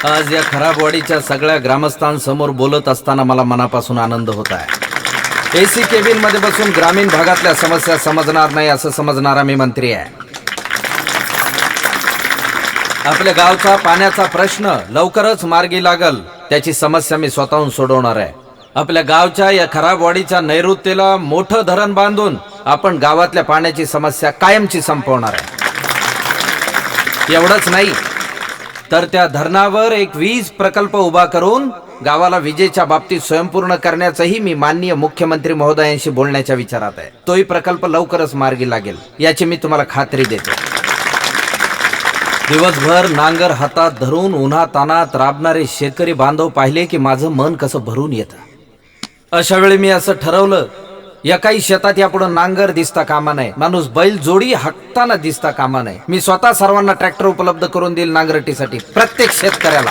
आज या खराबवाडीच्या सगळ्या ग्रामस्थांसमोर बोलत असताना मला मनापासून आनंद होत आहे. एसी केबिन मध्ये बसून ग्रामीण भागातल्या समस्या समजणार नाही असं समजणारा मी मंत्री आहे. आपल्या गावचा पाण्याचा प्रश्न लवकरच मार्गी लागल, त्याची समस्या मी स्वतःहून सोडवणार आहे. आपल्या गावच्या या खराबवाडीच्या नैऋत्येला मोठं धरण बांधून आपण गावातल्या पाण्याची समस्या कायमची संपवणार आहे. एवढंच नाही तर त्या धरणावर एक वीज प्रकल्प उभा करून गावाला विजेच्या बाबतीत स्वयंपूर्ण करण्याचंही मी माननीय मुख्यमंत्री महोदयांशी बोलण्याच्या विचारात आहे. तोही प्रकल्प लवकरच मार्गी लागेल याची मी तुम्हाला खात्री देतो. दिवसभर नांगर हातात धरून उन्हा तानात राबणारे शेतकरी बांधव पाहिले की माझं मन कसं भरून येतं. अशा वेळी मी असं ठरवलं, एकाही शेतात यापुढे नांगर दिसता कामा नये, माणूस बैल जोडी हाकताना दिसता कामा नये. मी स्वतः सर्वांना ट्रॅक्टर उपलब्ध करून देईल नांगरटीसाठी, प्रत्येक शेतकऱ्याला.